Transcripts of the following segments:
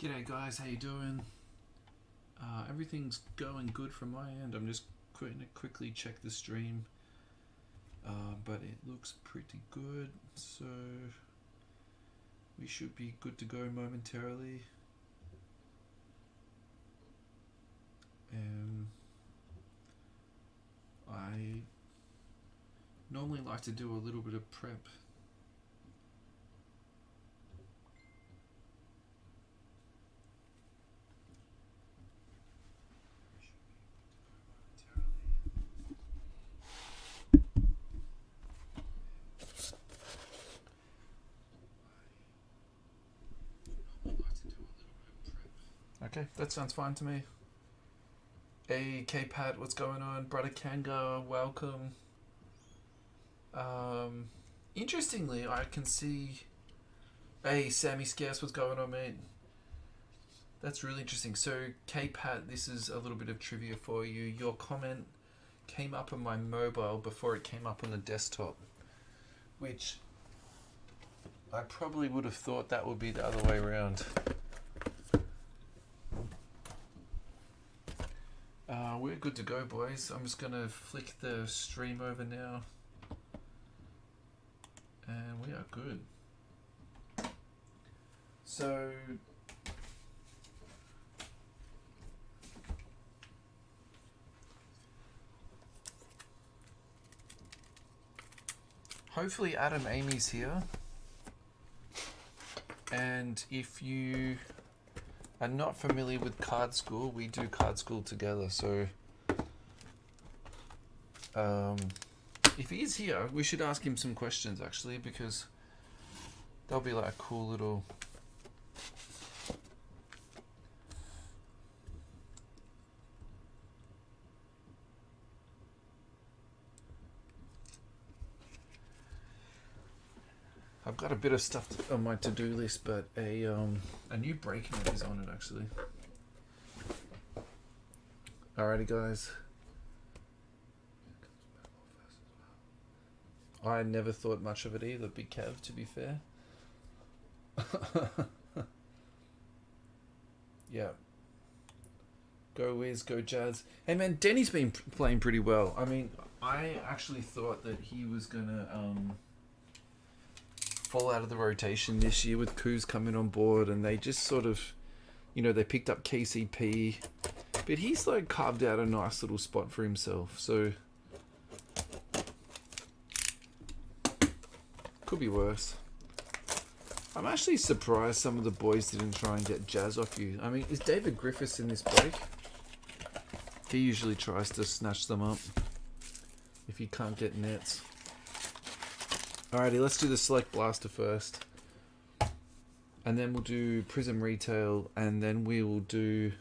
G'day guys, how you doing? Everything's going good from my end. I'm just going to quickly check the stream, but it looks pretty good, so we should be good to go momentarily. I normally like to do a little bit of prep. Okay, that sounds fine to me. Hey, K-Pat, what's going on? Brother Kanga, welcome. Interestingly, I can see... Hey, Sammy Scarce, what's going on, mate? That's really interesting. So, K-Pat, this is a little bit of trivia for you. Your comment came up on my mobile before it came up on the desktop, which I probably would have thought that would be the other way around. We're good to go, boys. I'm just going to flick the stream over now. And we are good. So... hopefully Adam Amy's here. And if you are not familiar with Card School, we do Card School together, so if he is here, we should ask him some questions actually, because that'll be like a cool little I've got a bit of stuff on my to-do list, but a new breaking is on it actually. Alrighty guys. I never thought much of it either, Big Kev, to be fair. Yeah. Go Wiz, go Jazz. Hey man, Denny's been playing pretty well. I mean, I actually thought that he was gonna fall out of the rotation this year with Kuz coming on board, and they just sort of, you know, they picked up KCP, but he's like carved out a nice little spot for himself, so could be worse. I'm actually surprised some of the boys didn't try and get Jazz off you. I mean, is David Griffiths in this break? He usually tries to snatch them up if he can't get nets. Alrighty, let's do the Select Blaster first. And then we'll do Prizm Retail, and then we will do...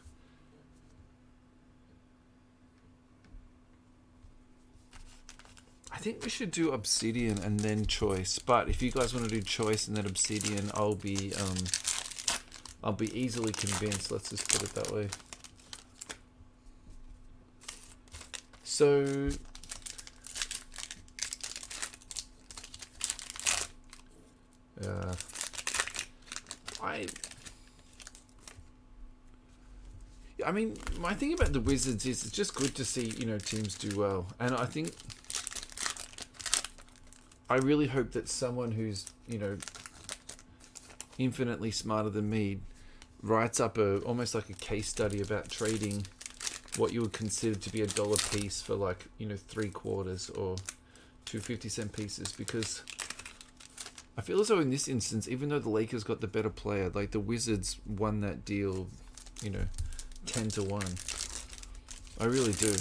I think we should do Obsidian and then Choice. But if you guys want to do Choice and then Obsidian, I'll be easily convinced. Let's just put it that way. So... I mean, my thing about the Wizards is it's just good to see, you know, teams do well. And I think... I really hope that someone who's, you know, infinitely smarter than me writes up almost like a case study about trading what you would consider to be $1 piece for, like, you know, 3/4 or 2 50-cent pieces, because I feel as though in this instance, even though the Lakers got the better player, like the Wizards won that deal, you know, 10-1. I really do.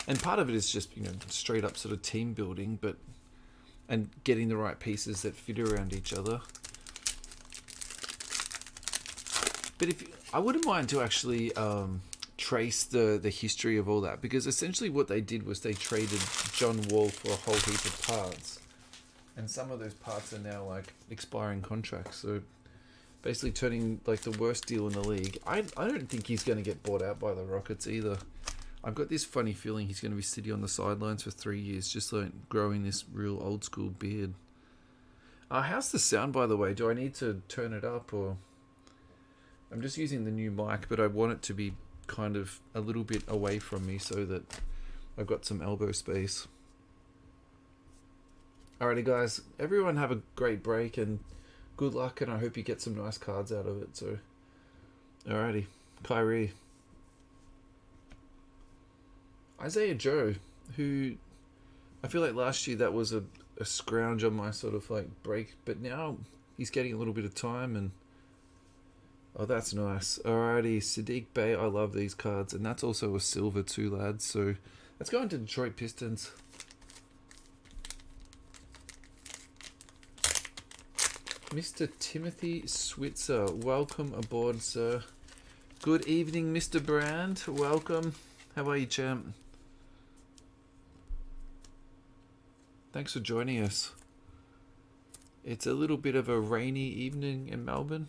And part of it is just, you know, straight up sort of team building, and getting the right pieces that fit around each other. But I wouldn't mind to actually trace the history of all that, because essentially what they did was they traded John Wall for a whole heap of parts, and some of those parts are now like expiring contracts. So basically turning like the worst deal in the league. I don't think he's going to get bought out by the Rockets either. I've got this funny feeling he's going to be sitting on the sidelines for 3 years, just like growing this real old school beard. How's the sound, by the way? Do I need to turn it up or... I'm just using the new mic, but I want it to be kind of a little bit away from me so that I've got some elbow space. Alrighty guys, everyone have a great break and good luck, and I hope you get some nice cards out of it. So, alrighty, Kyrie. Isaiah Joe, who I feel like last year that was a scrounge on my sort of like break, but now he's getting a little bit of time, and oh, that's nice. Alrighty, Sadiq Bey, I love these cards, and that's also a silver too, lads. So let's go into Detroit Pistons. Mr. Timothy Switzer, welcome aboard, sir. Good evening, Mr. Brand. Welcome. How are you, champ? Thanks for joining us. It's a little bit of a rainy evening in Melbourne.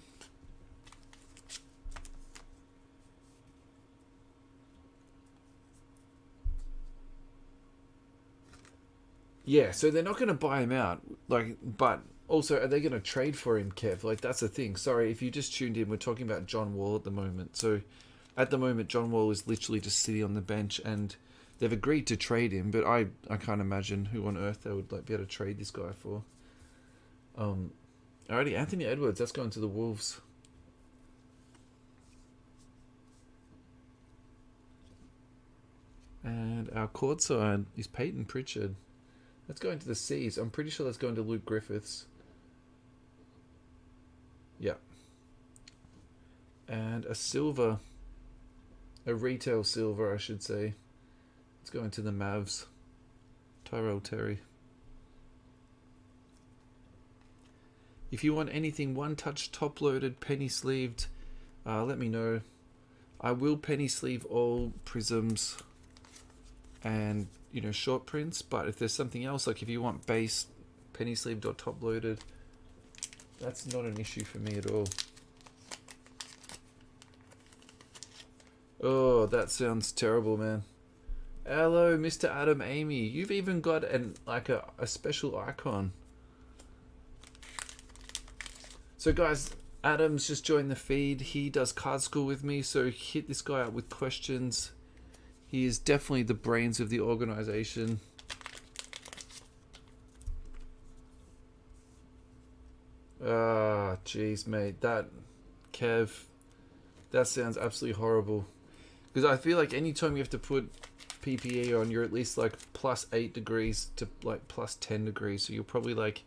Yeah, so they're not going to buy him out, like, but also, are they going to trade for him, Kev? Like, that's the thing. Sorry, if you just tuned in, we're talking about John Wall at the moment. So, at the moment, John Wall is literally just sitting on the bench, and they've agreed to trade him, but I can't imagine who on earth they would like be able to trade this guy for. Alrighty, Anthony Edwards, that's going to the Wolves. And our court side is Peyton Pritchard. That's going to the Seas. I'm pretty sure that's going to Luke Griffiths. Yeah. And a silver. A retail silver, I should say. It's going to the Mavs. Tyrell Terry. If you want anything one-touch, top-loaded, penny-sleeved, let me know. I will penny-sleeve all Prizms and, you know, short prints, but if there's something else, like if you want base, penny-sleeved or top-loaded, that's not an issue for me at all. Oh, that sounds terrible, man. Hello, Mr. Adam Amy. You've even got a special icon. So guys, Adam's just joined the feed. He does card school with me, so hit this guy up with questions. He is definitely the brains of the organization. Ah, jeez, mate. Kev, that sounds absolutely horrible. Because I feel like anytime you have to put PPE on, you're at least like +8 degrees to like +10 degrees. So you're probably like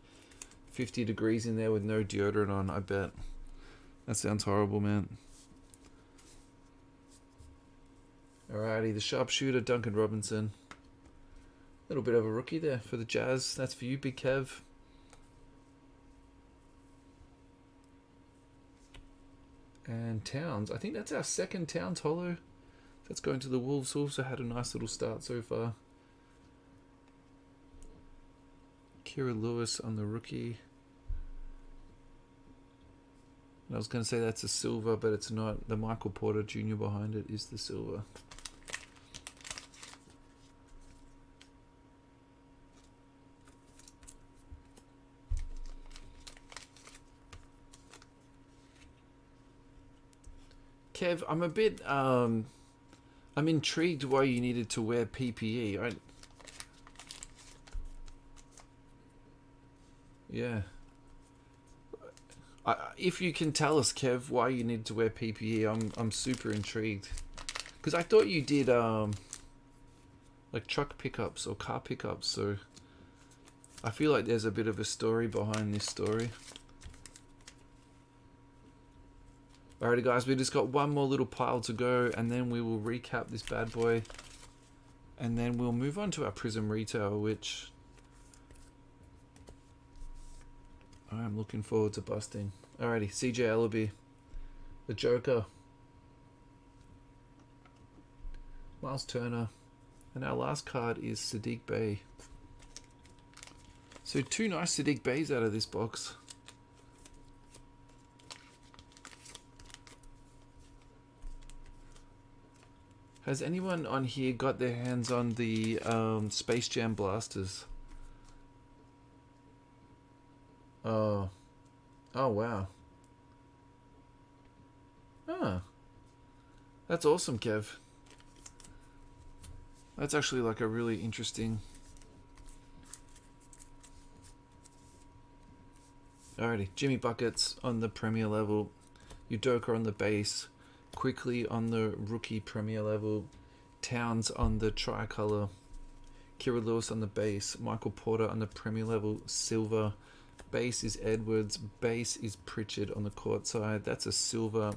50 degrees in there with no deodorant on, I bet. That sounds horrible, man. Alrighty, the sharpshooter, Duncan Robinson. A little bit of a rookie there for the Jazz. That's for you, Big Kev. And Towns. I think that's our second Towns holo. That's going to the Wolves. Wolves have had a nice little start so far. Kira Lewis on the rookie. And I was going to say that's a silver, but it's not. The Michael Porter Jr. behind it is the silver. Kev, I'm a bit, I'm intrigued why you needed to wear PPE. Yeah. If you can tell us, Kev, why you need to wear PPE, I'm super intrigued. Because I thought you did, like truck pickups or car pickups, so I feel like there's a bit of a story behind this story. Alrighty guys, we just got one more little pile to go, and then we will recap this bad boy. And then we'll move on to our Prizm retail, which I'm looking forward to busting. Alrighty, CJ Ellaby, the Joker, Miles Turner, and our last card is Sadiq Bey. So 2 nice Sadiq Beys out of this box. Has anyone on here got their hands on the Space Jam blasters? Oh wow. That's awesome, Kev. That's actually like a really interesting... Alrighty, Jimmy Buckets on the Premier level, Udoka on the base, Quickly on the rookie Premier level, Towns on the tricolour, Kira Lewis on the base, Michael Porter on the Premier level, silver. Base is Edwards, base is Pritchard on the court side. That's a silver.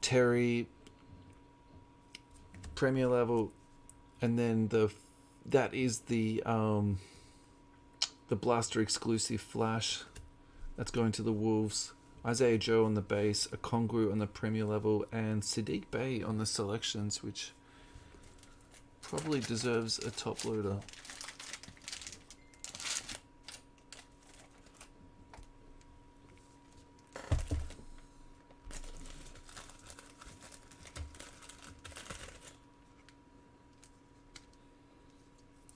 Terry, Premier level, and then that is the Blaster exclusive Flash. That's going to the Wolves. Isaiah Joe on the base, Okongwu on the Premier level, and Sadiq Bey on the selections, which probably deserves a top loader.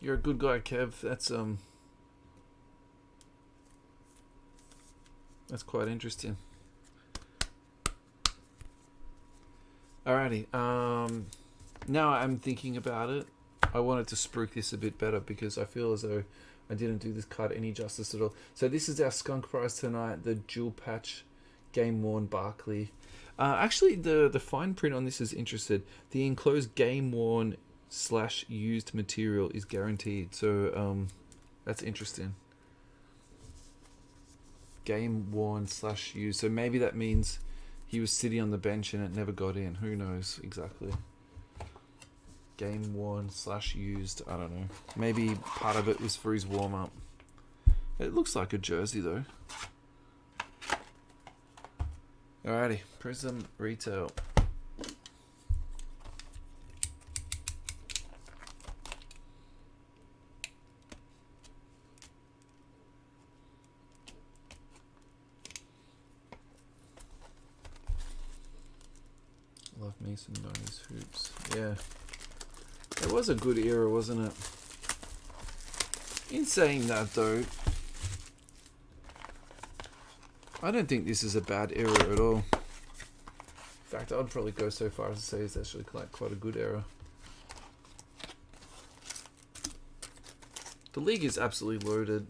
You're a good guy, Kev. That's quite interesting. Alrighty. Now I'm thinking about it. I wanted to spruik this a bit better because I feel as though I didn't do this card any justice at all. So this is our skunk prize tonight, the dual patch game worn Barkley. Actually, the fine print on this is interesting. The enclosed game worn / used material is guaranteed. So that's interesting. Game worn / used. So maybe that means he was sitting on the bench and it never got in. Who knows exactly. Game worn / used. I don't know. Maybe part of it was for his warm up. It looks like a jersey though. Alrighty. Prizm retail. Love me some 90s hoops. Yeah. It was a good era, wasn't it? In saying that though, I don't think this is a bad era at all. In fact, I'd probably go so far as to say it's actually quite a good era. The league is absolutely loaded.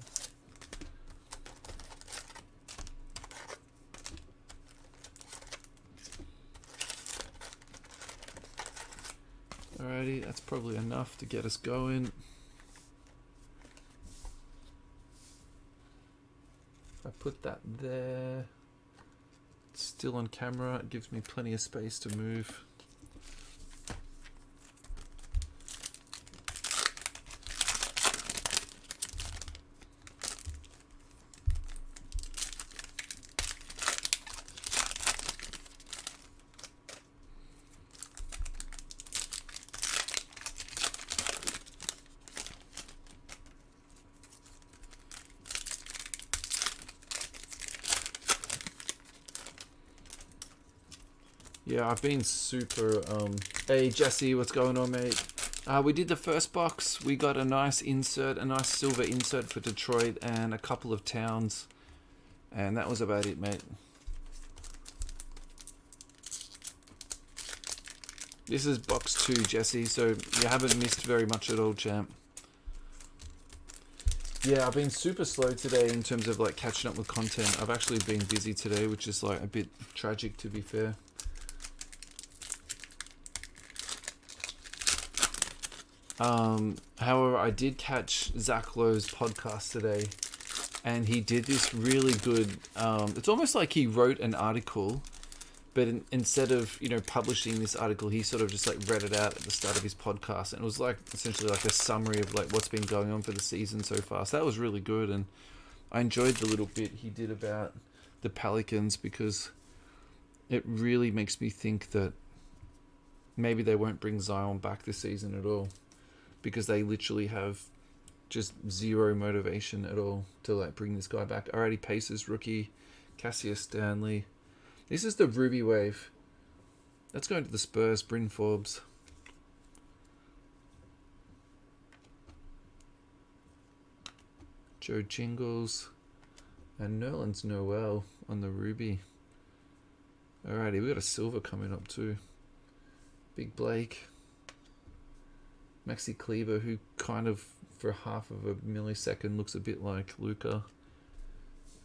Alrighty, that's probably enough to get us going. If I put that there, it's still on camera, it gives me plenty of space to move. Yeah, I've been super... Hey, Jesse, what's going on, mate? We did the first box. We got a nice insert, a nice silver insert for Detroit and a couple of Towns. And that was about it, mate. This is box 2, Jesse, so you haven't missed very much at all, champ. Yeah, I've been super slow today in terms of like catching up with content. I've actually been busy today, which is like a bit tragic, to be fair. However, I did catch Zach Lowe's podcast today, and he did this really good. It's almost like he wrote an article, but instead of publishing this article, he sort of just like read it out at the start of his podcast, and it was like essentially like a summary of like what's been going on for the season so far. So that was really good, and I enjoyed the little bit he did about the Pelicans because it really makes me think that maybe they won't bring Zion back this season at all. Because they literally have just zero motivation at all to like bring this guy back. Alrighty, Pacers rookie, Cassius Stanley. This is the Ruby Wave. That's going to the Spurs, Bryn Forbes. Joe Jingles. And Nerlens Noel on the Ruby. Alrighty, we got a silver coming up too. Big Blake. Maxi Kleber, who kind of, for half of a millisecond, looks a bit like Luca.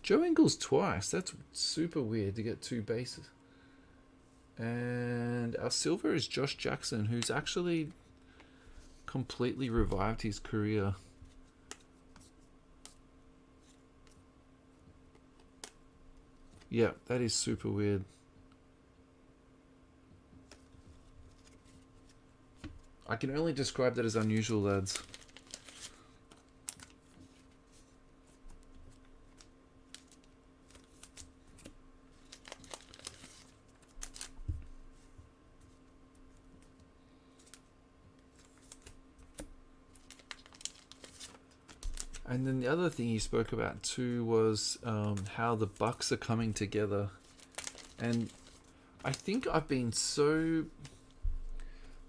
Joe Ingles twice. That's super weird to get 2 bases. And our silver is Josh Jackson, who's actually completely revived his career. Yeah, that is super weird. I can only describe that as unusual, lads. And then the other thing you spoke about too was how the Bucks are coming together. And I think I've been so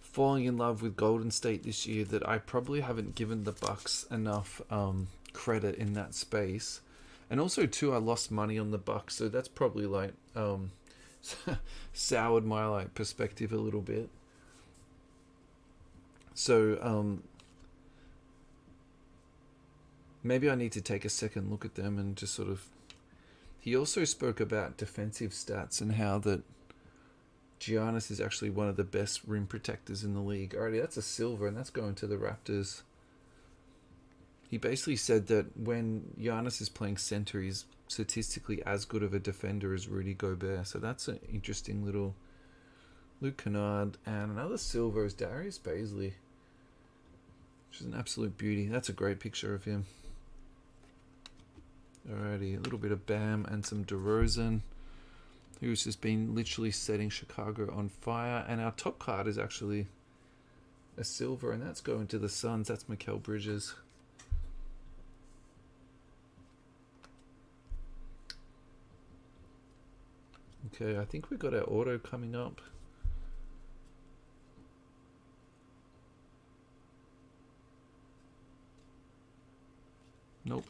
falling in love with Golden State this year that I probably haven't given the Bucks enough credit in that space. And also too, I lost money on the Bucks, so that's probably like soured my like perspective a little bit. So maybe I need to take a second look at them and just sort of... He also spoke about defensive stats and how that Giannis is actually one of the best rim protectors in the league. Alrighty, that's a silver, and that's going to the Raptors. He basically said that when Giannis is playing center, he's statistically as good of a defender as Rudy Gobert. So that's an interesting little... Luke Kennard, and another silver is Darius Baisley, which is an absolute beauty. That's a great picture of him. Alrighty, a little bit of Bam and some DeRozan, who's just been literally setting Chicago on fire. And our top card is actually a silver, and that's going to the Suns. That's Mikal Bridges. Okay, I think we got our auto coming up. Nope.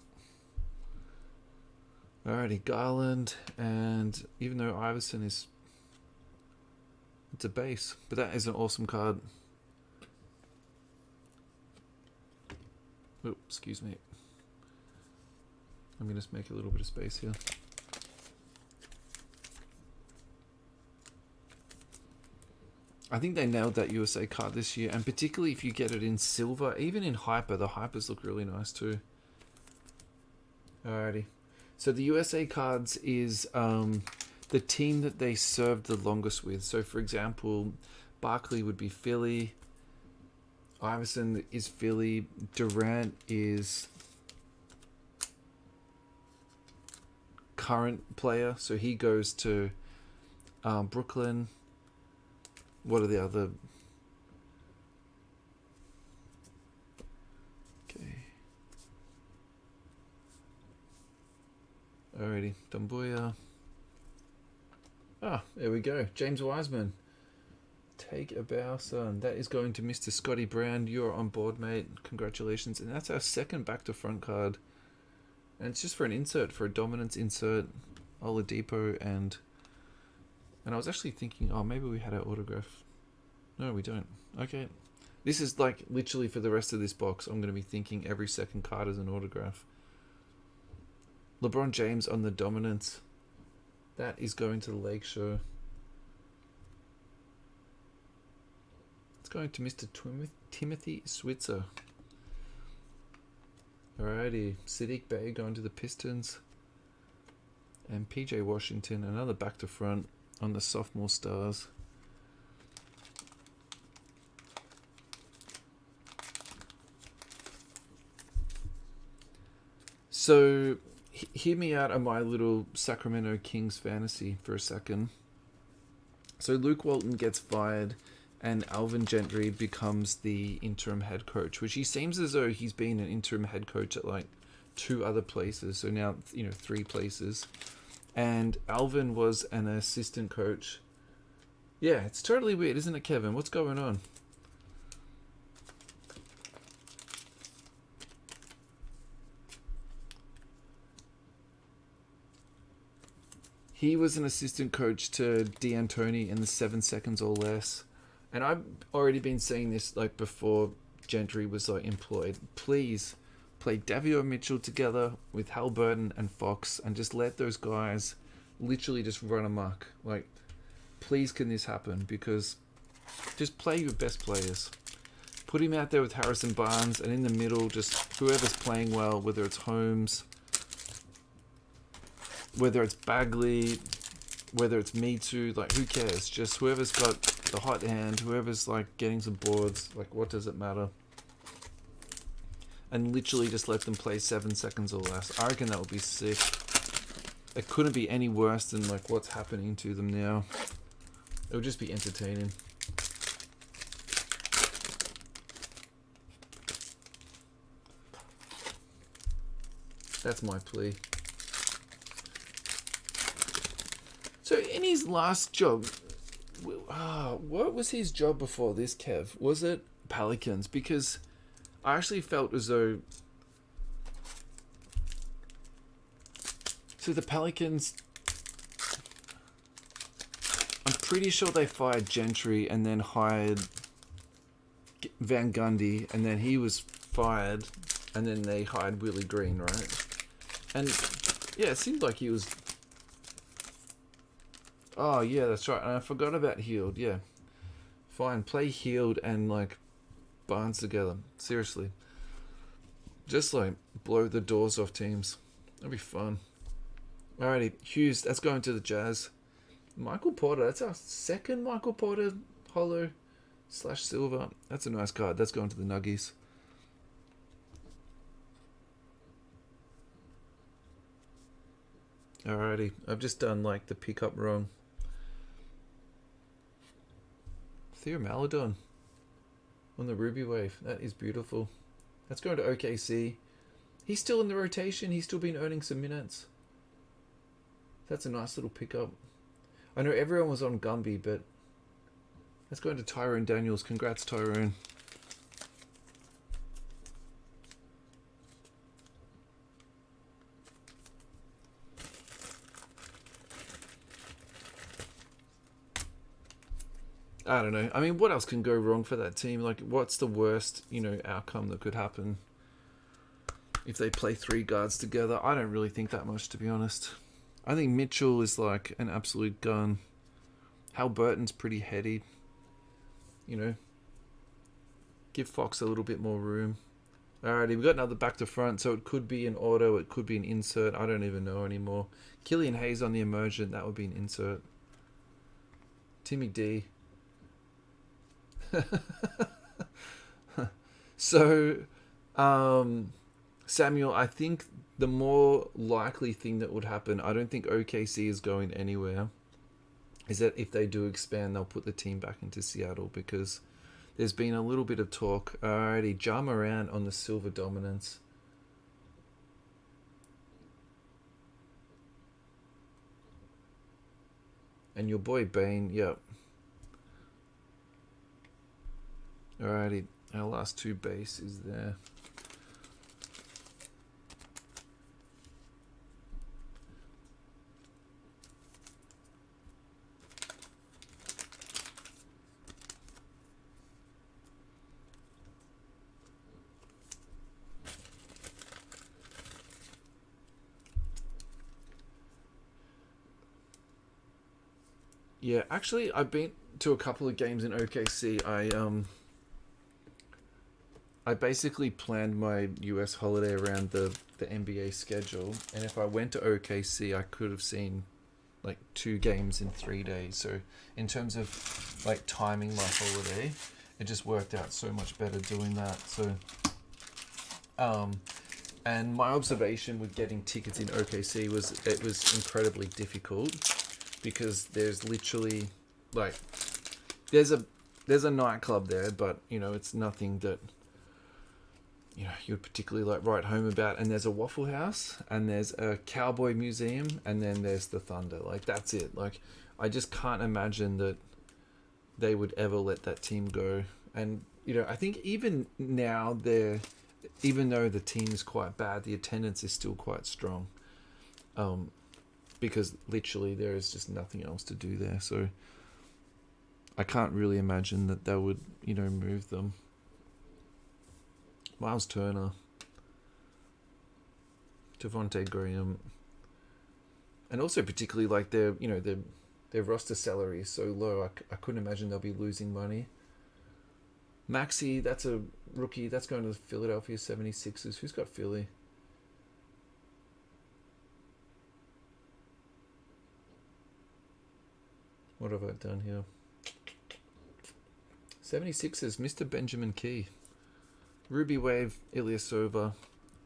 Alrighty, Garland, and even though Iverson is... It's a base, but that is an awesome card. Oh, excuse me. I'm going to just make a little bit of space here. I think they nailed that USA card this year, and particularly if you get it in silver, even in Hyper, the Hypers look really nice too. Alrighty. So the USA cards is the team that they served the longest with. So for example, Barkley would be Philly, Iverson is Philly, Durant is current player, so he goes to Brooklyn. What are the other... Alrighty, Dumbuya. Ah, there we go. James Wiseman. Take a bow, son. That is going to Mr. Scotty Brown. You're on board, mate. Congratulations. And that's our second back-to-front card. And it's just for an insert, for a dominance insert. Oladipo and I was actually thinking, oh, maybe we had our autograph. No, we don't. Okay. This is like literally for the rest of this box. I'm going to be thinking every second card is an autograph. LeBron James on the dominance. That is going to the Lake Show. It's going to Mr. Timothy Switzer. Alrighty. Sadiq Bey going to the Pistons. And PJ Washington, another back to front on the sophomore stars. So... hear me out on my little Sacramento Kings fantasy for a second. So Luke Walton gets fired and Alvin Gentry becomes the interim head coach, which he seems as though he's been an interim head coach at like 2 other places. So now, 3 places. And Alvin was an assistant coach. Yeah, it's totally weird, isn't it, Kevin? What's going on? he was an assistant coach to D'Antoni in the 7 seconds or less. And I've already been saying this like before Gentry was like employed. Please play Davio Mitchell together with Halliburton and Fox and just let those guys literally just run amok. Like, please can this happen? Because just play your best players. Put him out there with Harrison Barnes, and in the middle, just whoever's playing well, whether it's Holmes, whether it's Bagley, whether it's Me Too, like who cares? Just whoever's got the hot hand, whoever's like getting some boards, like what does it matter? And literally just let them play 7 seconds or less. I reckon that would be sick. It couldn't be any worse than like what's happening to them now. It would just be entertaining. That's my plea. So in his last job, what was his job before this, Kev? Was it Pelicans? Because I actually felt as though... So the Pelicans... I'm pretty sure they fired Gentry and then hired Van Gundy, and then he was fired, and then they hired Willie Green, right? And yeah, it seemed like he was... Oh yeah, that's right. And I forgot about Healed. Yeah, fine. Play Healed and like Barnes together. Seriously, just like blow the doors off teams. That'd be fun. Alrighty, Hughes. That's going to the Jazz. Michael Porter. That's our second Michael Porter holo / silver. That's a nice card. That's going to the Nuggies. Alrighty, I've just done like the pickup wrong. Theo Maladon on the Ruby Wave. That is beautiful. That's going to OKC. He's still in the rotation. He's still been earning some minutes. That's a nice little pickup. I know everyone was on Gumby, but that's going to Tyrone Daniels. Congrats, Tyrone. I don't know. I mean, what else can go wrong for that team? Like, what's the worst, outcome that could happen if they play 3 guards together? I don't really think that much, to be honest. I think Mitchell is like an absolute gun. Halliburton's pretty heady. Give Fox a little bit more room. Alrighty, we've got another back to front, so it could be an auto, it could be an insert. I don't even know anymore. Killian Hayes on the emergent, that would be an insert. Timmy D. So, Samuel, I think the more likely thing that would happen, I don't think OKC is going anywhere, is that if they do expand, they'll put the team back into Seattle, because there's been a little bit of talk. Alrighty, Ja Morant on the silver dominance. And your boy Bane, yep. Alrighty, our last 2 base is there. Yeah, actually, I've been to a couple of games in OKC. I basically planned my US holiday around the NBA schedule, and if I went to OKC, I could have seen like 2 games in 3 days. So in terms of like timing my holiday, it just worked out so much better doing that. So and my observation with getting tickets in OKC was it was incredibly difficult, because there's literally like there's a nightclub there, but it's nothing that you'd particularly like write home about. And there's a Waffle House, and there's a Cowboy Museum, and then there's the Thunder. Like, that's it. Like, I just can't imagine that they would ever let that team go. And I think even now even though the team is quite bad, the attendance is still quite strong. because literally there is just nothing else to do there. So I can't really imagine that they would, move them. Miles Turner, Devontae Graham, and also particularly like their roster salary is so low. I couldn't imagine they'll be losing money. Maxey, that's a rookie. That's going to the Philadelphia 76ers. Who's got Philly? What have I done here? 76ers, Mr. Benjamin Key. Ruby Wave, Ilyasova,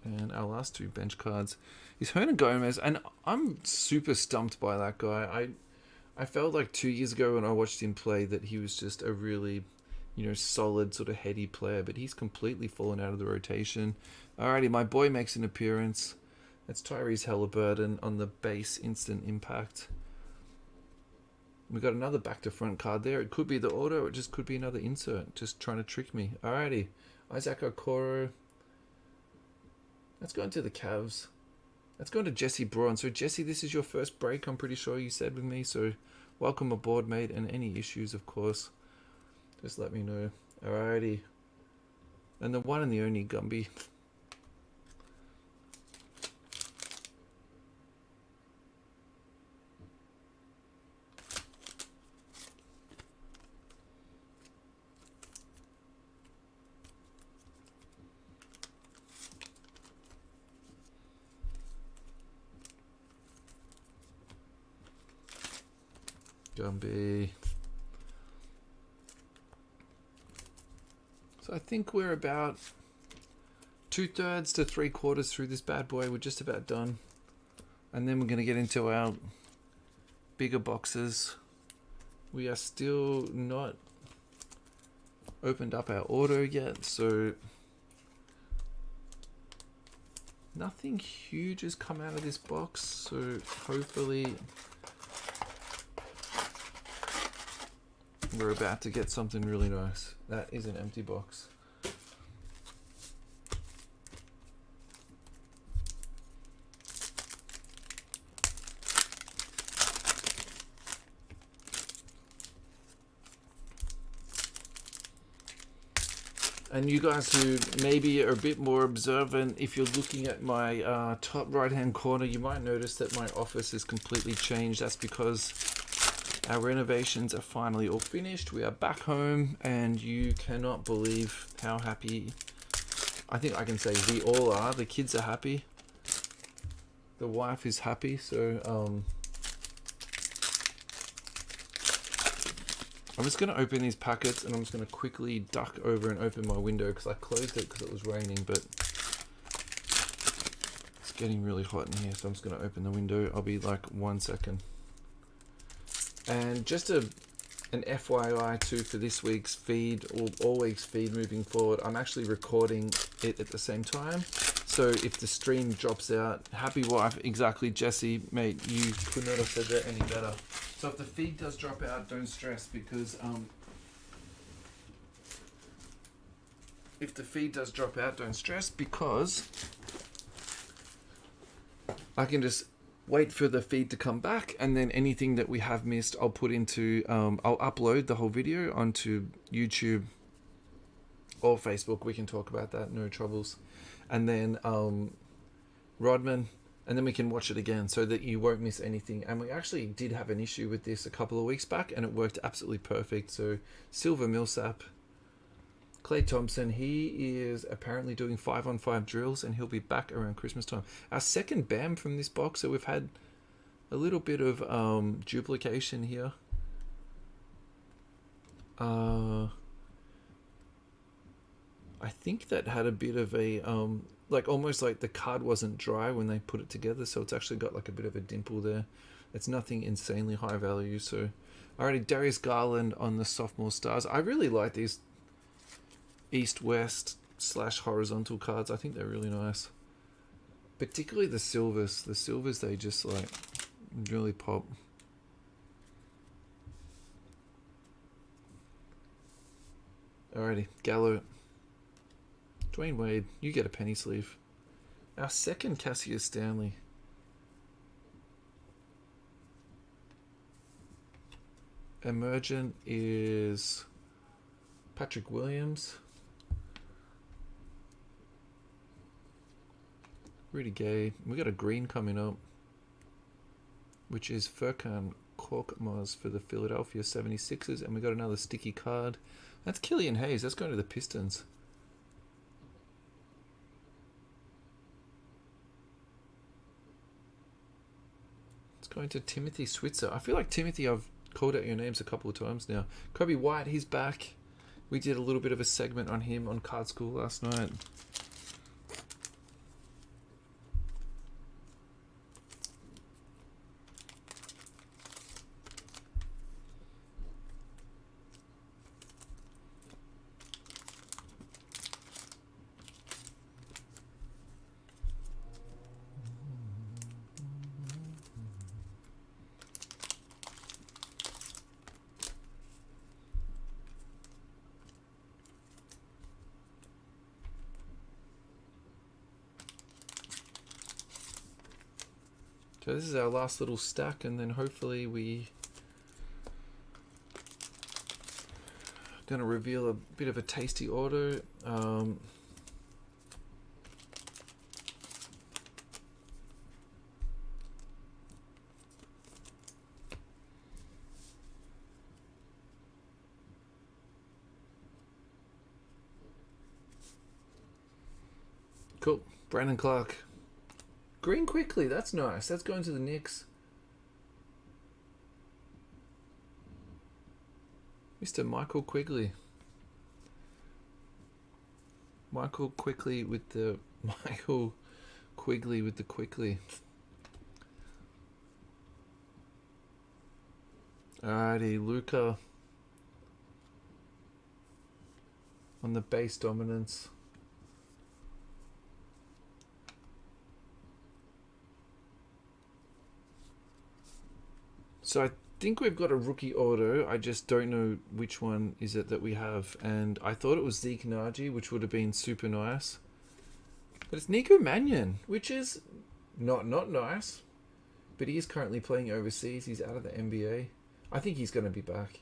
and our last two bench cards is Hernan Gomez, and I'm super stumped by that guy. I felt like 2 years ago when I watched him play that he was just a really, solid sort of heady player, but he's completely fallen out of the rotation. Alrighty, my boy makes an appearance. That's Tyrese Halliburton on the base instant impact. We got another back to front card there. It could be the auto, it just could be another insert, just trying to trick me. Alrighty, Isaac Okoro. Let's go into the Cavs. Let's go into Jesse Braun. So Jesse, this is your first break, I'm pretty sure you said with me. So welcome aboard, mate. And any issues, of course, just let me know. Alrighty. And the one and the only Gumby. Gumby. So I think we're about 2/3 to 3/4 through this bad boy. We're just about done. And then we're going to get into our bigger boxes. We are still not opened up our auto yet, so nothing huge has come out of this box. So hopefully we're about to get something really nice. That is an empty box. And you guys who maybe are a bit more observant, if you're looking at my top right hand corner, you might notice that my office is completely changed. That's because our renovations are finally all finished. We are back home, and you cannot believe how happy, I think I can say we all are. The kids are happy. The wife is happy. So I'm just going to open these packets, and I'm just going to quickly duck over and open my window because I closed it because it was raining, but it's getting really hot in here. So I'm just going to open the window. I'll be like 1 second. And just an FYI too for this week's feed, or all week's feed moving forward, I'm actually recording it at the same time. So if the stream drops out, happy wife, exactly, Jesse, mate, you could not have said that any better. So if the feed does drop out, don't stress, because if the feed does drop out, don't stress, because I can just wait for the feed to come back, and then anything that we have missed, I'll put into, I'll upload the whole video onto YouTube or Facebook. We can talk about that, no troubles. And then Rodman, and then we can watch it again so that you won't miss anything. And we actually did have an issue with this a couple of weeks back, and it worked absolutely perfect. So Silver Millsap, Klay Thompson, he is apparently doing 5-on-5 drills, and he'll be back around Christmas time. Our second BAM from this box, so we've had a little bit of duplication here. I think that had a bit of a like almost like the card wasn't dry when they put it together, so it's actually got like a bit of a dimple there. It's nothing insanely high value. So alrighty, Darius Garland on the sophomore stars. I really like these east-west / horizontal cards. I think they're really nice, particularly the silvers. The silvers, they just like really pop. Alrighty, Gallo, Dwayne Wade, you get a penny sleeve. Our second Cassius Stanley. Emergent is Patrick Williams. Rudy Gay. We got a green coming up, which is Furkan Korkmaz for the Philadelphia 76ers. And we got another sticky card. That's Killian Hayes. That's going to the Pistons. It's going to Timothy Switzer. I feel like Timothy, I've called out your names a couple of times now. Kobe White, he's back. We did a little bit of a segment on him on Card School last night. So this is our last little stack, and then hopefully we going to reveal a bit of a tasty auto. Cool. Brandon Clark. Green quickly, that's nice. That's going to the Knicks. Mr. Michael Quigley. Michael Quigley with the quickly. Alrighty, Luca on the base dominance. So I think we've got a rookie auto. I just don't know which one is it that we have. And I thought it was Zeke Naji, which would have been super nice. But it's Nico Mannion, which is not nice. But he is currently playing overseas. He's out of the NBA. I think he's going to be back.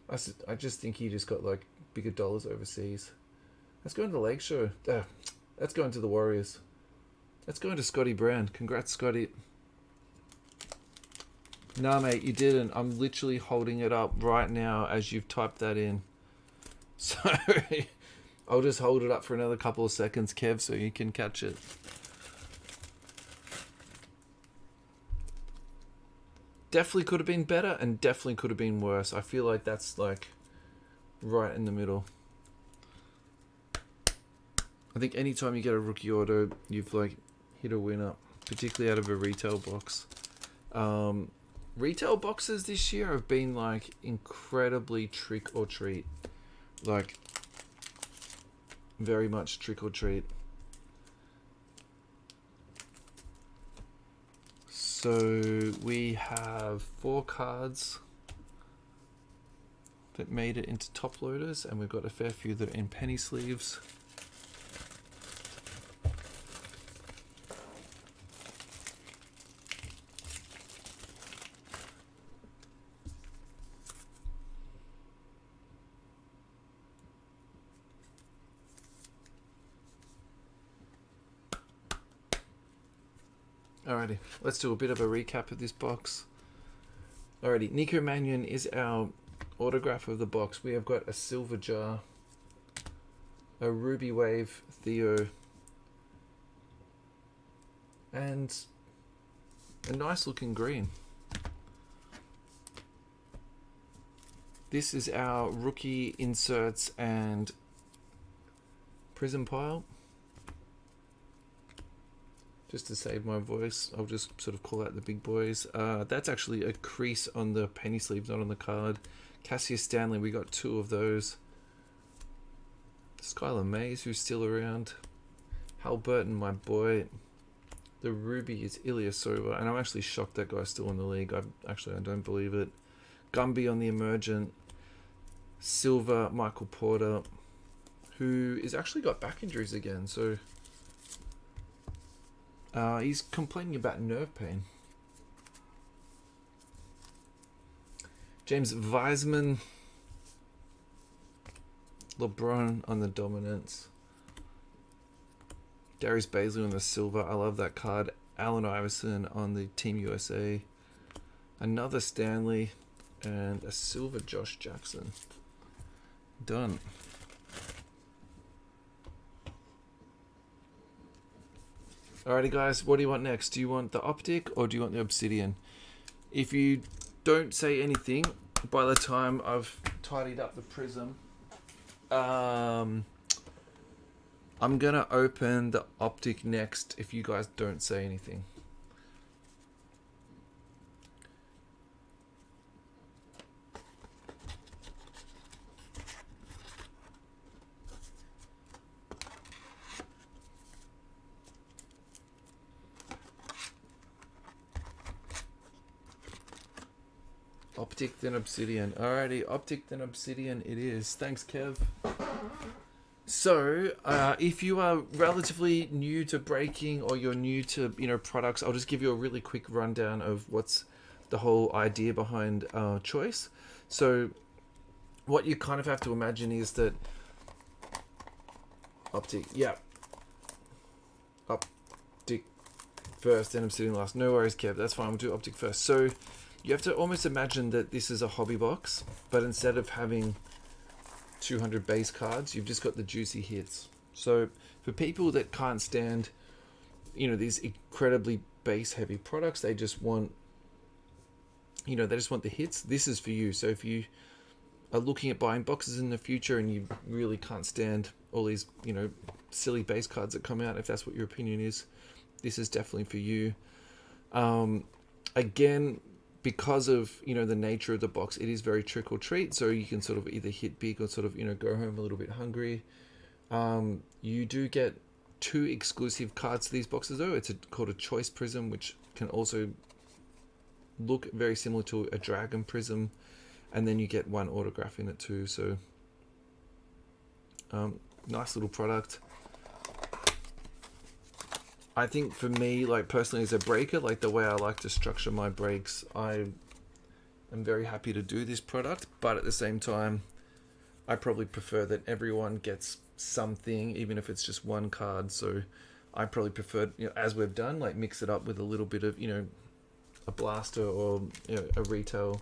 I just think he just got like bigger dollars overseas. Let's go into the Lakeshore. Let's go into the Warriors. Let's go into Scotty Brown. Congrats, Scotty. Nah, mate, you didn't. I'm literally holding it up right now as you've typed that in. So I'll just hold it up for another couple of seconds, Kev, so you can catch it. Definitely could have been better and definitely could have been worse. I feel like that's like right in the middle. I think anytime you get a rookie auto, you've like hit a winner, particularly out of a retail box. Retail boxes this year have been like incredibly trick or treat. Like very much trick or treat. So we have 4 cards that made it into top loaders, and we've got a fair few that are in penny sleeves. Alrighty, let's do a bit of a recap of this box. Alrighty, Nico Mannion is our autograph of the box. We have got a silver jar, a ruby wave Theo, and a nice looking green. This is our rookie inserts and Prizm pile. Just to save my voice, I'll just sort of call out the big boys. That's actually a crease on the penny sleeves, not on the card. Cassius Stanley, we got 2 of those. Skylar Mays, who's still around. Hal Burton, my boy. The Ruby is Ilyasova, and I'm actually shocked that guy's still in the league. I don't believe it. Gumby on the Emergent. Silver, Michael Porter, who is actually got back injuries again, so he's complaining about nerve pain. James Wiseman. LeBron on the dominance. Darius Baisley on the silver. I love that card. Allen Iverson on the Team USA. Another Stanley. And a silver Josh Jackson. Done. Alrighty guys, what do you want next? Do you want the Optic or do you want the Obsidian? If you don't say anything by the time I've tidied up the Prizm, I'm gonna open the Optic next if you guys don't say anything. Optic then Obsidian. Alrighty, Optic then Obsidian it is. Thanks, Kev. So, if you are relatively new to breaking or you're new to products, I'll just give you a really quick rundown of what's the whole idea behind choice. So, what you kind of have to imagine is that Optic, yeah, Optic first, then Obsidian last. No worries, Kev. That's fine. We'll do Optic first. So, you have to almost imagine that this is a hobby box, but instead of having 200 base cards, you've just got the juicy hits. So for people that can't stand, these incredibly base heavy products, they just want, they just want the hits. This is for you. So if you are looking at buying boxes in the future and you really can't stand all these, silly base cards that come out, if that's what your opinion is, this is definitely for you. Again, because of the nature of the box, it is very trick or treat, so you can sort of either hit big or sort of go home a little bit hungry. You do get 2 exclusive cards to these boxes though. It's called a choice Prizm, which can also look very similar to a dragon Prizm, and then you get 1 autograph in it too. So nice little product. I think for me, like personally as a breaker, like the way I like to structure my breaks, I am very happy to do this product, but at the same time, I probably prefer that everyone gets something, even if it's just 1 card. So I probably prefer, as we've done, like mix it up with a little bit of, a blaster or a retail.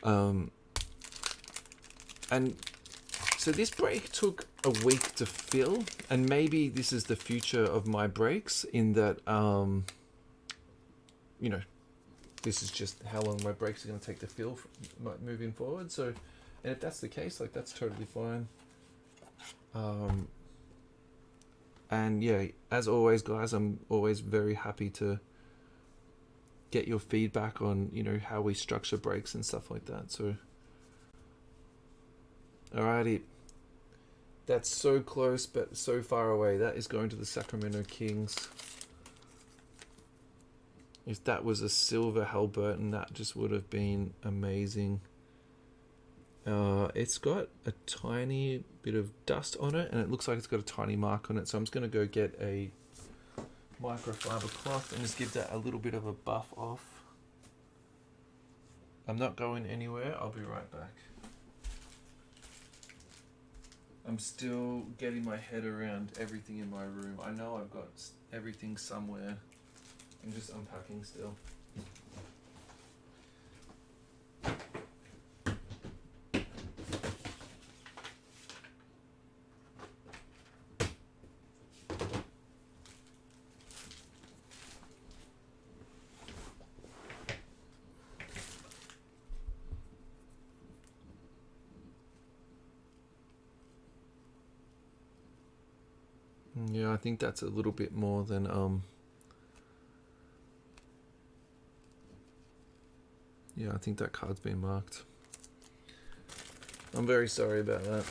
And so this break took a week to fill, and maybe this is the future of my breaks in that, this is just how long my breaks are going to take to fill moving forward. So, and if that's the case, like that's totally fine. And yeah, as always, guys, I'm always very happy to get your feedback on, how we structure breaks and stuff like that. So, alrighty. That's so close, but so far away. That is going to the Sacramento Kings. If that was a silver Halliburton, that just would have been amazing. It's got a tiny bit of dust on it, and it looks like it's got a tiny mark on it. So I'm just going to go get a microfiber cloth and just give that a little bit of a buff off. I'm not going anywhere. I'll be right back. I'm still getting my head around everything in my room. I know I've got everything somewhere. I'm just unpacking still. Yeah, I think that's a little bit more than yeah, I think that card's been marked. I'm very sorry about that.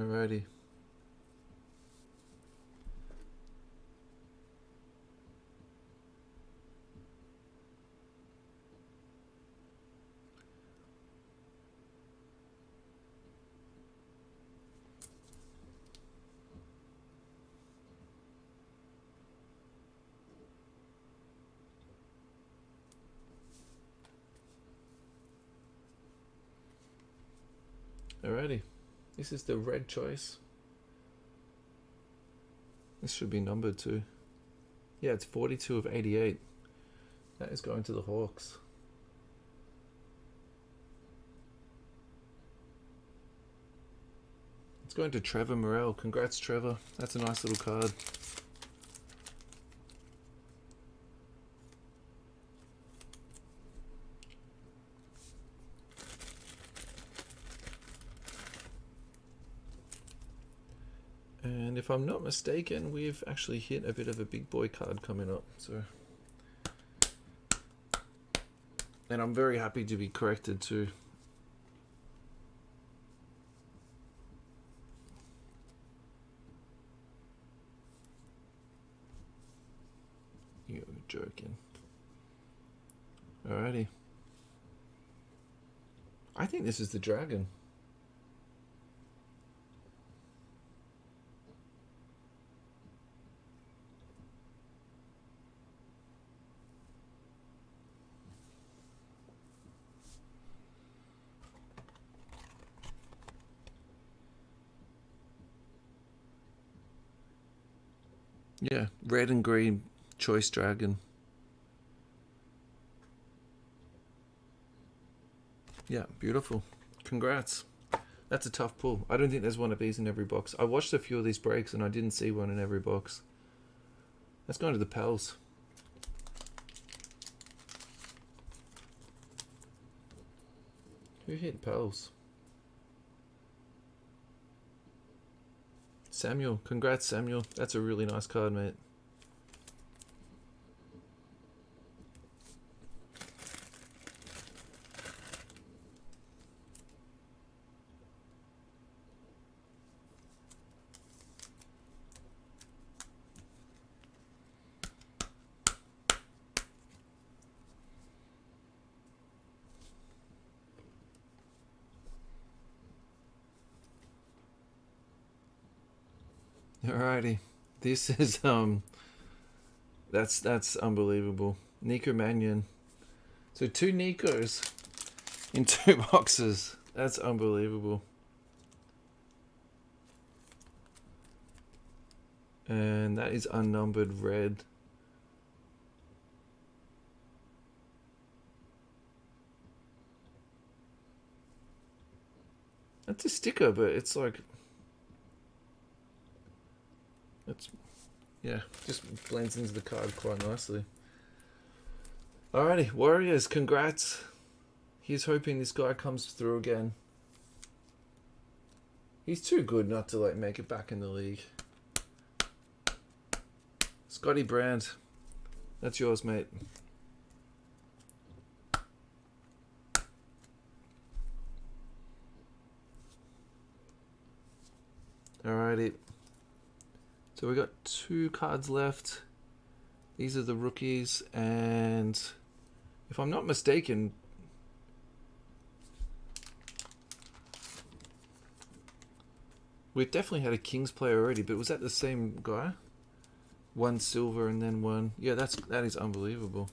Alrighty. Alrighty. This is the red choice. This should be numbered too. Yeah, it's 42 of 88. That is going to the Hawks. It's going to Trevor Morel. Congrats, Trevor. That's a nice little card. And if I'm not mistaken, we've actually hit a bit of a big boy card coming up. So, and I'm very happy to be corrected too. You're joking. Alrighty. I think this is the dragon. Yeah, red and green choice dragon. Yeah, beautiful. Congrats. That's a tough pull. I don't think there's one of these in every box. I watched a few of these breaks and I didn't see one in every box. Let's go into the Pels. Who hit Pels? Samuel. Congrats, Samuel. That's a really nice card, mate. Alrighty, this is that's unbelievable. Nico Mannion, so 2 Nikos in 2 boxes. That's unbelievable. And that is unnumbered red. That's a sticker, but it's like, it's, yeah, just blends into the card quite nicely. Alrighty, Warriors, congrats. He's hoping this guy comes through again. He's too good not to like make it back in the league. Scotty Brand, that's yours, mate. Alrighty. So we got 2 cards left. These are the rookies, and if I'm not mistaken, we've definitely had a Kings player already, but was that the same guy? 1 silver and then 1. Yeah, that is unbelievable.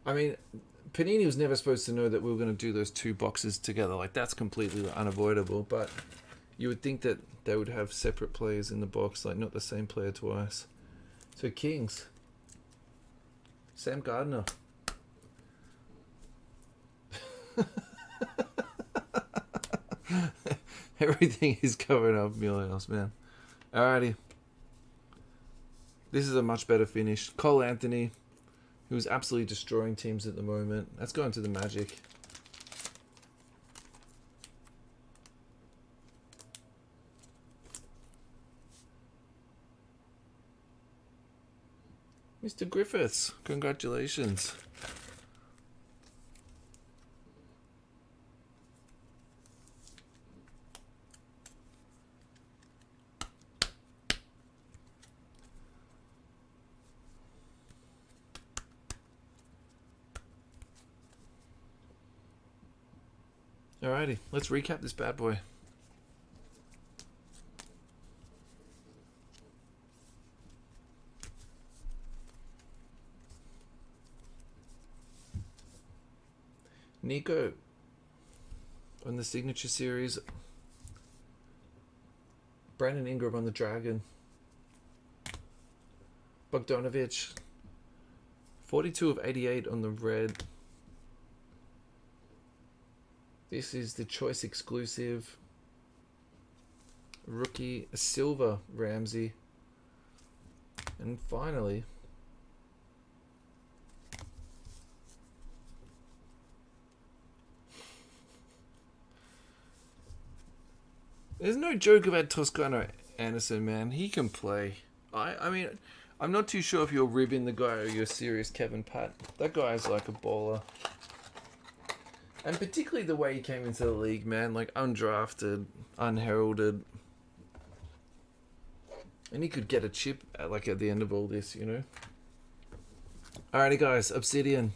I mean, Panini was never supposed to know that we were going to do those 2 boxes together. Like, that's completely unavoidable, but you would think that they would have separate players in the box, like not the same player twice. So Kings, Sam Gardner. Everything is covered up, Milios, man. Alrighty. This is a much better finish. Cole Anthony, who's absolutely destroying teams at the moment. Let's go into the Magic. Mr. Griffiths, congratulations. Alrighty, let's recap this bad boy. Nico on the Signature Series. Brandon Ingram on the Dragon. Bogdanovich. 42 of 88 on the Red. This is the Choice exclusive. Rookie, a Silver Ramsey. And finally, there's no joke about Toscano Anderson, man. He can play. I mean, I'm not too sure if you're ribbing the guy or you're serious, Kevin Pat. That guy is like a baller. And particularly the way he came into the league, man. Like, undrafted, unheralded. And he could get a chip at the end of all this, you know? Alrighty, guys. Obsidian.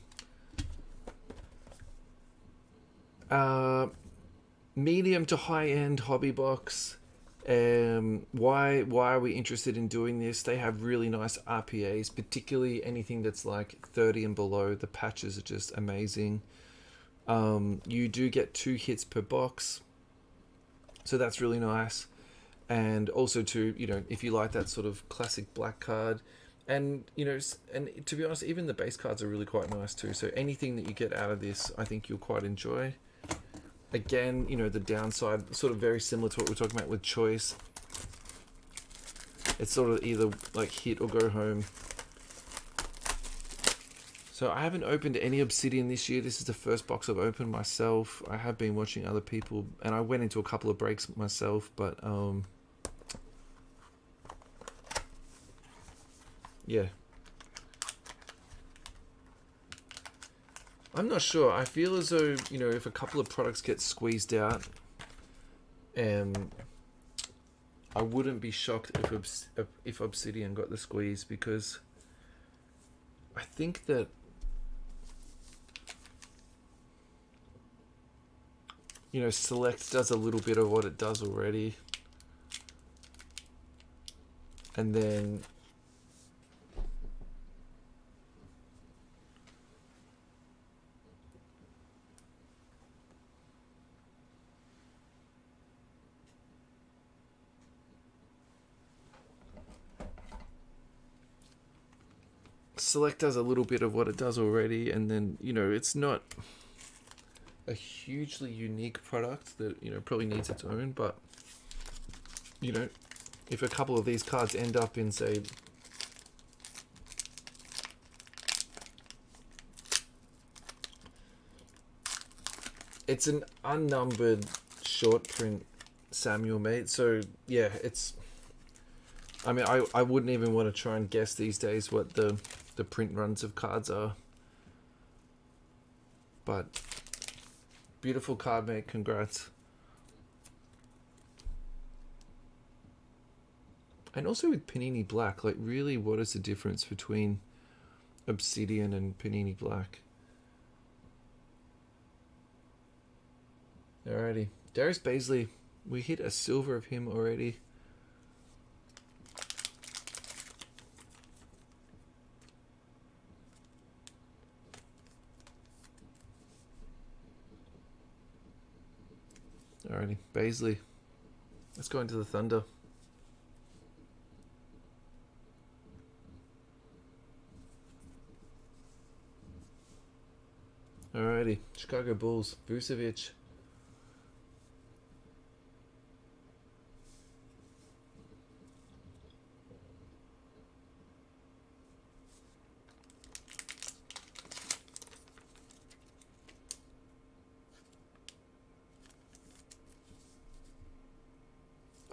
Medium to high-end hobby box. Why are we interested in doing this? They have really nice RPAs, particularly anything that's like 30 and below. The patches are just amazing. You do get 2 hits per box, so that's really nice. And also too, you know, if you like that sort of classic black card, and you know, and to be honest, even the base cards are really quite nice too. So anything that you get out of this, I think you'll quite enjoy. Again, you know, the downside, sort of very similar to what we're talking about with Choice. It's sort of either like hit or go home. So I haven't opened any Obsidian this year. This is the first box I've opened myself. I have been watching other people, and I went into a couple of breaks myself, but yeah. I'm not sure. I feel as though, you know, if a couple of products get squeezed out, I wouldn't be shocked if Obsidian got the squeeze, because I think that, you know, Select does a little bit of what it does already. And then Select does a little bit of what it does already, and then, you know, it's not a hugely unique product that, you know, probably needs its own, but, you know, if a couple of these cards end up in, say, it's an unnumbered short print Samuel mate, so yeah, it's, I mean, I wouldn't even want to try and guess these days what the print runs of cards are. But beautiful card, mate. Congrats. And also with Panini Black, like, really, what is the difference between Obsidian and Panini Black? Alrighty. Darius Baisley. We hit a silver of him already. Alrighty, Baisley. Let's go into the Thunder. Alrighty, Chicago Bulls. Vucevic.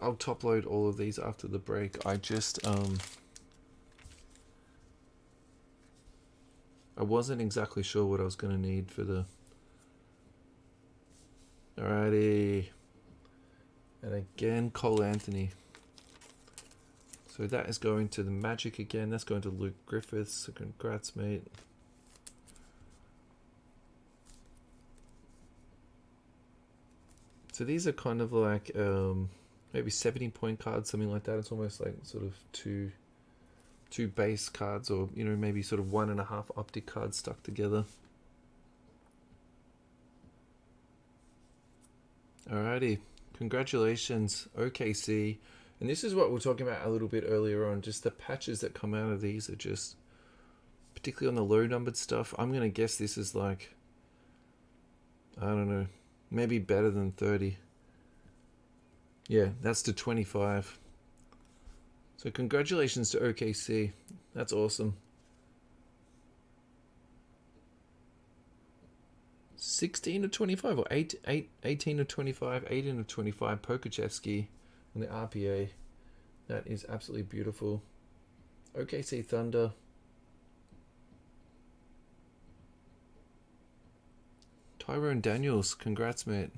I'll top load all of these after the break. I just I wasn't exactly sure what I was gonna need for the. Alrighty. And again, Cole Anthony. So that is going to the Magic again. That's going to Luke Griffiths. So congrats, mate. So these are kind of like maybe 70-point cards, something like that. It's almost like sort of two base cards, or maybe sort of 1.5 optic cards stuck together. Alrighty, congratulations, OKC. And this is what we were talking about a little bit earlier on. Just the patches that come out of these are just, particularly on the low numbered stuff, I'm gonna guess this is like, I don't know, maybe better than 30. Yeah, that's to 25. So congratulations to OKC. That's awesome. 16 of 25 or 18 of 25, 18 of 25, Pokachevsky on the RPA. That is absolutely beautiful. OKC Thunder. Tyrone Daniels, congrats, mate.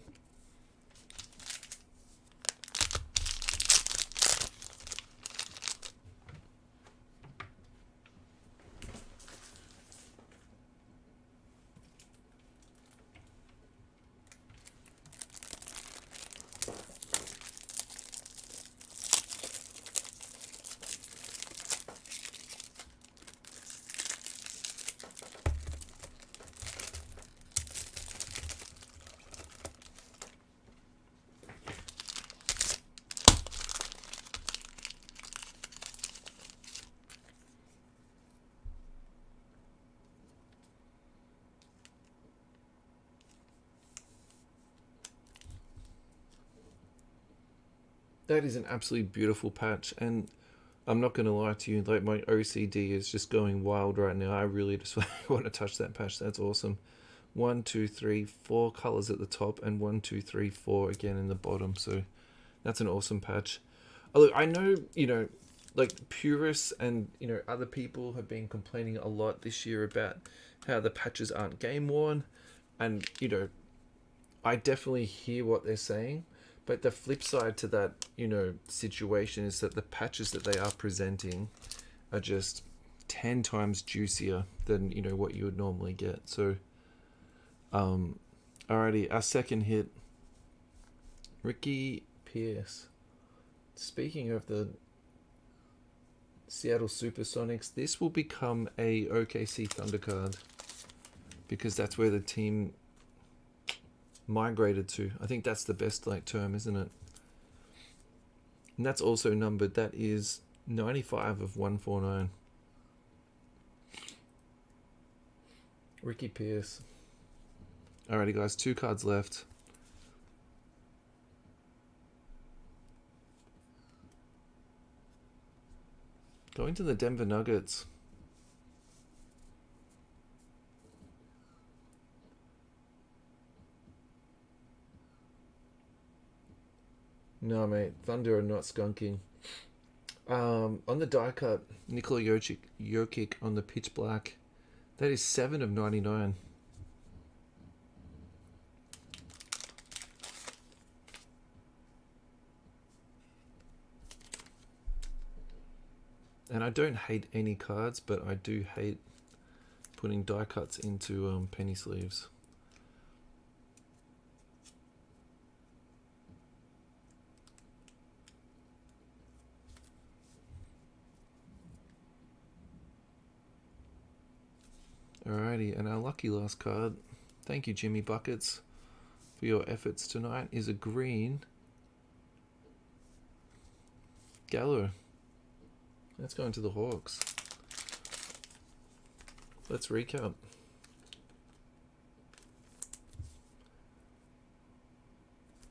That is an absolutely beautiful patch, and I'm not going to lie to you, like my OCD is just going wild right now. I really just want to touch that patch. That's awesome. 1, 2, 3, 4 colors at the top, and 1, 2, 3, 4 again in the bottom. So that's an awesome patch. Look, I know, like purists and other people have been complaining a lot this year about how the patches aren't game worn, and I definitely hear what they're saying. But the flip side to that, situation is that the patches that they are presenting are just 10 times juicier than, what you would normally get. So, alrighty, our second hit, Ricky Pierce. Speaking of the Seattle Supersonics, this will become a OKC Thunder card because that's where the team migrated to. I think that's the best term, isn't it? And that's also numbered. That is 95 of 149. Ricky Pierce. Alrighty guys, 2 cards left. Going to the Denver Nuggets. No, mate. Thunder are not skunking. On the die cut, Nikola Jokic on the pitch black. That is 7 of 99. And I don't hate any cards, but I do hate putting die cuts into penny sleeves. Alrighty, and our lucky last card, thank you Jimmy Buckets for your efforts tonight, is a green Gallo. Let's go into the Hawks. Let's recap.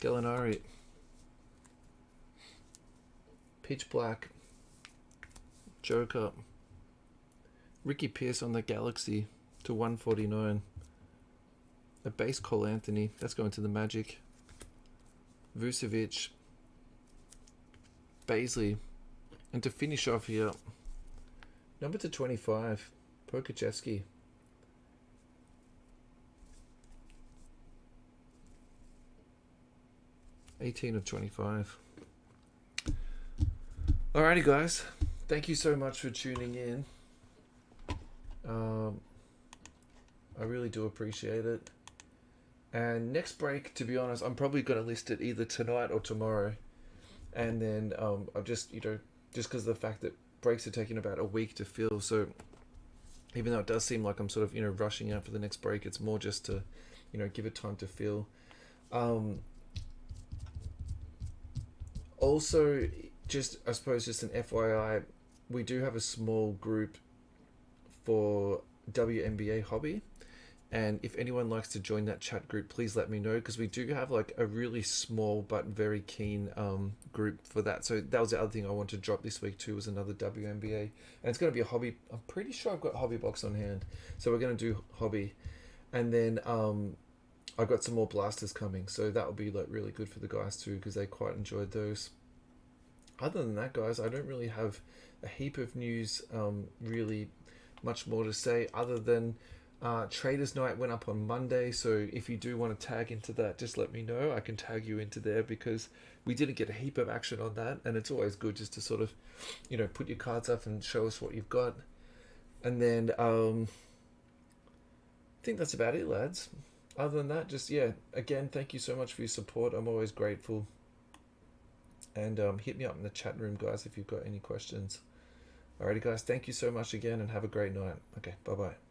Gallinari. Pitch black. Joker. Ricky Pierce on the Galaxy to 149. A base Cole Anthony. That's going to the Magic. Vucevic. Baisley. And to finish off here, number to 25, Pokachevsky. $18 of 25. Alrighty guys, thank you so much for tuning in. I really do appreciate it. And next break, to be honest, I'm probably going to list it either tonight or tomorrow. And then I just, just because of the fact that breaks are taking about a week to fill. So even though it does seem like I'm sort of, rushing out for the next break, it's more just to, give it time to fill. Also, just, I suppose, just an FYI, we do have a small group for WNBA hobby. And if anyone likes to join that chat group, please let me know, because we do have like a really small but very keen group for that. So that was the other thing I want to drop this week too, was another WNBA, and it's going to be a hobby. I'm pretty sure I've got a hobby box on hand, so we're going to do hobby, and then I've got some more blasters coming, so that will be like really good for the guys too, because they quite enjoyed those. Other than that, guys, I don't really have a heap of news, really much more to say, other than Traders Night went up on Monday, so if you do want to tag into that, just let me know. I can tag you into there, because we didn't get a heap of action on that, and it's always good just to sort of, put your cards up and show us what you've got. And then I think that's about it, lads. Other than that, just, yeah, again, thank you so much for your support. I'm always grateful. And hit me up in the chat room, guys, if you've got any questions. Alrighty, guys, thank you so much again, and have a great night. Okay, bye-bye.